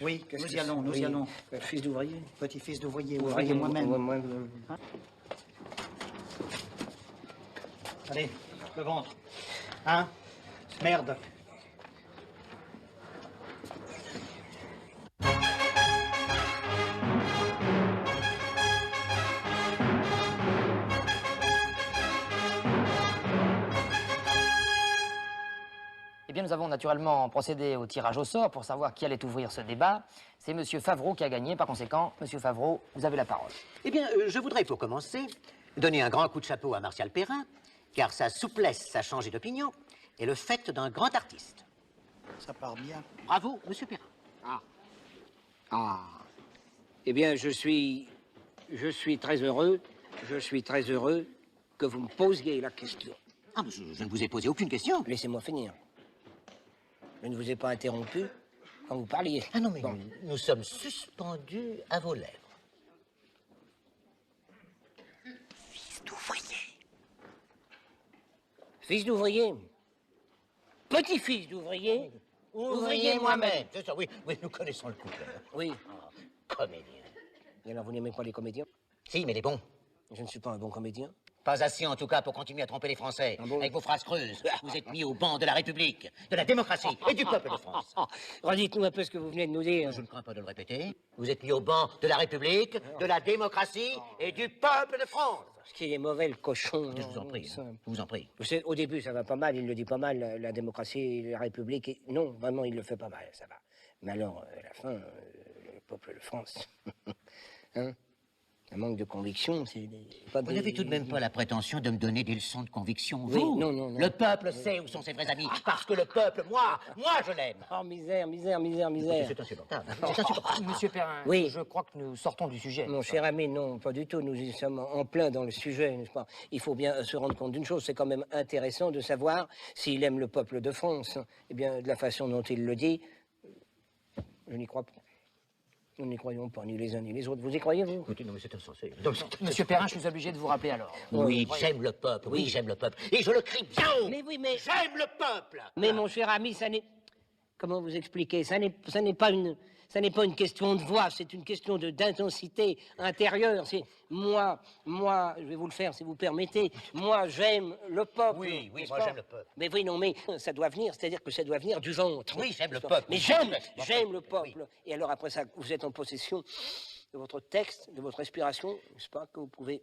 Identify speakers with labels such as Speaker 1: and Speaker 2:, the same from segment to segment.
Speaker 1: Oui, nous y allons, nous y allons.
Speaker 2: Fils d'ouvrier.
Speaker 1: Petit-fils d'ouvrier, ouvrier moi-même. Hein? Allez, le ventre. Hein? Merde.
Speaker 3: Eh bien, nous avons naturellement procédé au tirage au sort pour savoir qui allait ouvrir ce débat. C'est M. Favreau qui a gagné. Par conséquent, M. Favreau, vous avez la parole.
Speaker 4: Eh bien, je voudrais, pour commencer, donner un grand coup de chapeau à Martial Perrin, car sa souplesse a changé d'opinion est le fait d'un grand artiste.
Speaker 1: Ça part bien.
Speaker 4: Bravo, Monsieur Perrin.
Speaker 2: Eh bien, je suis très heureux. Je suis très heureux que vous me posiez la question.
Speaker 4: Ah, mais je ne vous ai posé aucune question.
Speaker 2: Laissez-moi finir. Je ne vous ai pas interrompu quand vous parliez.
Speaker 4: Ah non, mais nous sommes suspendus à vos lèvres. Fils d'ouvrier.
Speaker 2: Fils d'ouvrier. Petit-fils d'ouvrier.
Speaker 4: Ouvrier moi-même. C'est ça, oui, nous connaissons le couple.
Speaker 2: Oui.
Speaker 4: Comédien.
Speaker 2: Et alors, vous n'aimez pas les comédiens?
Speaker 4: Si, mais les bons.
Speaker 2: Je ne suis pas un bon comédien.
Speaker 4: Pas assez, en tout cas, pour continuer à tromper les Français.
Speaker 2: Ah bon?
Speaker 4: Avec vos phrases creuses. Vous êtes mis au banc de la République, de la démocratie et du peuple de France.
Speaker 2: Redites-nous un peu ce que vous venez de nous dire.
Speaker 4: Je ne crains pas de le répéter. Vous êtes mis au banc de la République, de la démocratie et du peuple de France.
Speaker 2: Ce qui est mauvais, le cochon.
Speaker 4: Je vous en prie,
Speaker 2: Ça.
Speaker 4: je vous en prie.
Speaker 2: Vous savez, au début, ça va pas mal, il le dit pas mal, la démocratie et la République. Non, vraiment, il le fait pas mal, ça va. Mais alors, à la fin, le peuple de France, hein, un manque de conviction, c'est...
Speaker 4: Vous n'avez tout de même pas la prétention de me donner des leçons de conviction,
Speaker 2: Oui,
Speaker 4: vous?
Speaker 2: non.
Speaker 4: Le peuple sait où sont ses vrais amis, parce que le peuple, moi, je l'aime.
Speaker 2: Oh, misère.
Speaker 4: C'est insupportable. C'est insupportable.
Speaker 3: Monsieur Perrin,
Speaker 2: Oui.
Speaker 3: je crois que nous sortons du sujet.
Speaker 2: Mon cher ami, non, pas du tout. Nous y sommes en plein dans le sujet, n'est-ce pas? Il faut bien se rendre compte d'une chose, c'est quand même intéressant de savoir s'il aime le peuple de France. Eh bien, de la façon dont il le dit, je n'y crois pas. Nous n'y croyons pas, ni les uns ni les autres. Vous y croyez, vous?
Speaker 4: Écoutez, non, mais c'est insensé.
Speaker 3: Monsieur Perrin, je suis obligé de vous rappeler alors.
Speaker 4: Oui, j'aime le peuple, oui, j'aime le peuple. Et je le crie bien haut.
Speaker 2: Mais oui, mais...
Speaker 4: J'aime le peuple.
Speaker 2: Mais mon cher ami, ça n'est... Comment vous expliquer? Ça n'est pas une question de voix, c'est une question d'intensité intérieure. C'est moi, je vais vous le faire si vous permettez. Moi, j'aime le peuple.
Speaker 4: Oui,
Speaker 2: n'est-ce
Speaker 4: moi,
Speaker 2: pas?
Speaker 4: j'aime le peuple.
Speaker 2: Mais oui, non, mais ça doit venir, c'est-à-dire que ça doit venir du ventre.
Speaker 4: Oui, j'aime le
Speaker 2: n'est-ce pas?
Speaker 4: peuple.
Speaker 2: Mais j'aime le peuple. Et alors après ça, vous êtes en possession de votre texte, de votre respiration, n'est-ce pas, que vous pouvez...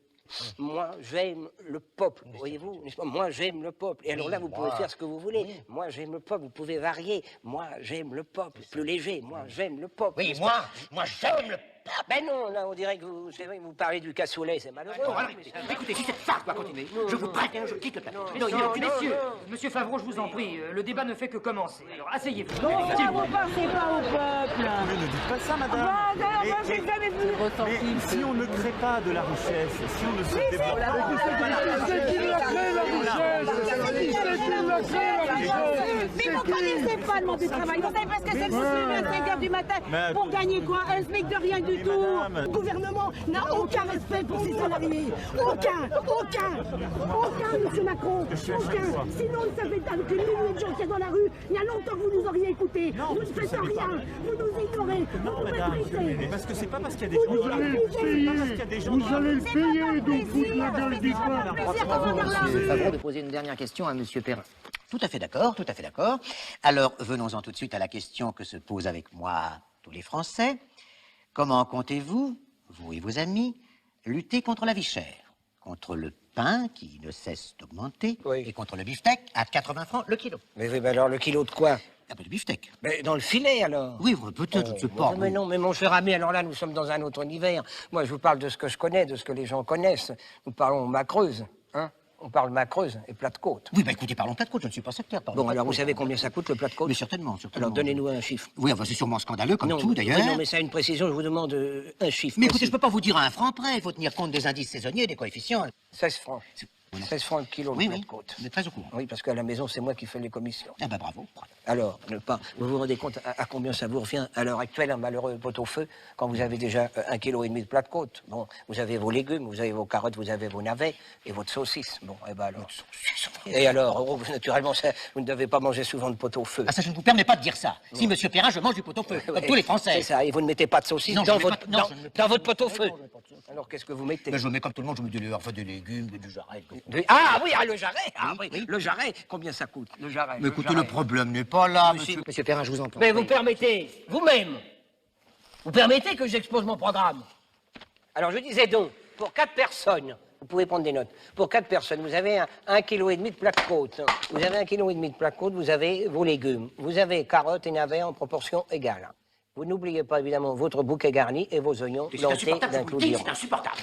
Speaker 2: Moi, j'aime le peuple, voyez-vous, n'est-ce pas? Moi, j'aime le peuple. Et alors là, vous pouvez faire ce que vous voulez. Oui. Moi, j'aime le peuple. Vous pouvez varier. Moi, j'aime le peuple. Plus léger. Moi, j'aime le peuple.
Speaker 4: Oui, moi, j'aime le peuple.
Speaker 2: Ben non, là, on dirait que vous parlez du cassoulet, c'est malheureux.
Speaker 4: Bon, alors, écoutez, si cette farce doit continuer, je vous préviens, je quitte le plateau.
Speaker 3: Messieurs, Monsieur Favreau, je vous en prie, le débat ne fait que commencer. Alors, asseyez-vous.
Speaker 5: Non, vous ne pensez pas au peuple.
Speaker 6: Mais ne dites pas ça, madame.
Speaker 5: Moi, j'ai jamais vu.
Speaker 6: Mais si on ne crée pas de la richesse, si on ne se développe
Speaker 5: Mais vous connaissez pas le monde du travail. Vous savez parce que c'est le souci à 5 h du matin pour gagner quoi? Un SMIC de rien du tout. Le gouvernement n'a aucun respect pour ses salariés. Aucun, monsieur Macron. Aucun. Sinon, ça fait avec les milliers de gens qu'il y a dans la rue. Il y a longtemps que vous nous auriez écoutés. Vous ne faites rien. Vous nous ignorez.
Speaker 6: Non, madame, mais parce que c'est pas parce qu'il y a des gens...
Speaker 5: Vous allez le payer. Vous allez le payer, donc foutre la gueule du coin.
Speaker 3: Monsieur Favreau, de poser une dernière question à Monsieur Perrin.
Speaker 4: Tout à fait d'accord, tout à fait d'accord. Alors, venons-en tout de suite à la question que se posent avec moi tous les Français. Comment comptez-vous, vous et vos amis, lutter contre la vie chère, contre le pain qui ne cesse d'augmenter,
Speaker 2: Oui.
Speaker 4: et contre le beefsteak à 80 francs le kilo?
Speaker 2: Mais oui, mais alors le kilo de quoi?
Speaker 4: Ah ben, le beefsteak.
Speaker 2: Mais dans le filet, alors?
Speaker 4: Oui, peut-être, je sais pas.
Speaker 2: Mais non, mais mon cher ami, alors là, nous sommes dans un autre univers. Moi, je vous parle de ce que je connais, de ce que les gens connaissent. Nous parlons Macreuse, hein? On parle Macreuse et plat de côte.
Speaker 4: Oui, bah écoutez, parlons plat de côte, je ne suis pas sectaire.
Speaker 2: Bon, alors vous savez combien ça coûte le plat de côte?
Speaker 4: Mais certainement.
Speaker 2: Alors donnez-nous un chiffre.
Speaker 4: Oui, enfin, c'est sûrement scandaleux, comme
Speaker 2: Non,
Speaker 4: tout d'ailleurs.
Speaker 2: oui, non, mais ça a une précision, je vous demande un chiffre.
Speaker 4: Mais écoutez, je ne peux pas vous dire à un franc près, il faut tenir compte des indices saisonniers, des coefficients.
Speaker 2: 16 francs. 16 francs le kilo
Speaker 4: Oui,
Speaker 2: de
Speaker 4: oui,
Speaker 2: côte.
Speaker 4: vous êtes très au courant.
Speaker 2: Oui, parce qu'à la maison, c'est moi qui fais les commissions.
Speaker 4: Ah bah bravo.
Speaker 2: Alors, vous vous rendez compte à combien ça vous revient à l'heure actuelle, un malheureux pot-au-feu, quand vous avez déjà 1,5 kg de plat de côte? Bon, vous avez vos légumes, vous avez vos carottes, vous avez vos navets et votre saucisse. Bon, et ben alors. Et alors, naturellement, vous ne devez pas manger souvent de pot-au-feu.
Speaker 4: Ah ça, je ne vous permets pas de dire ça. Si, monsieur Perrin, je mange du pot-au-feu, comme tous les Français.
Speaker 2: C'est ça, et vous ne mettez pas de saucisse
Speaker 4: Non,
Speaker 2: dans
Speaker 4: je ne mets
Speaker 2: votre,
Speaker 4: pas- non, je ne mets pas-
Speaker 2: dans votre pot-au-feu. Alors, qu'est-ce que vous mettez?
Speaker 4: Mais je mets comme tout le monde, je mets des légumes, du jarret.
Speaker 2: Ah oui, le jarret. Ah
Speaker 4: Oui,
Speaker 2: oui,
Speaker 4: oui.
Speaker 2: le jarret. Combien ça coûte, le jarret?
Speaker 4: Mais écoutez, le problème n'est pas là,
Speaker 3: Monsieur Perrin, je vous en prie.
Speaker 2: Mais vous permettez, vous-même, vous permettez que j'expose mon programme. Alors je disais donc, pour 4 personnes, vous pouvez prendre des notes, pour 4 personnes, vous avez 1,5 kg de plat de côte. Vous avez 1,5 kg de plat de côte, vous avez vos légumes. Vous avez carottes et navets en proportion égale. Vous n'oubliez pas évidemment votre bouquet garni et vos oignons
Speaker 4: C'est
Speaker 2: plantés
Speaker 4: insupportable, je
Speaker 2: d'un
Speaker 4: vous
Speaker 2: clou
Speaker 4: le dis,
Speaker 2: d'Iran.
Speaker 4: c'est insupportable.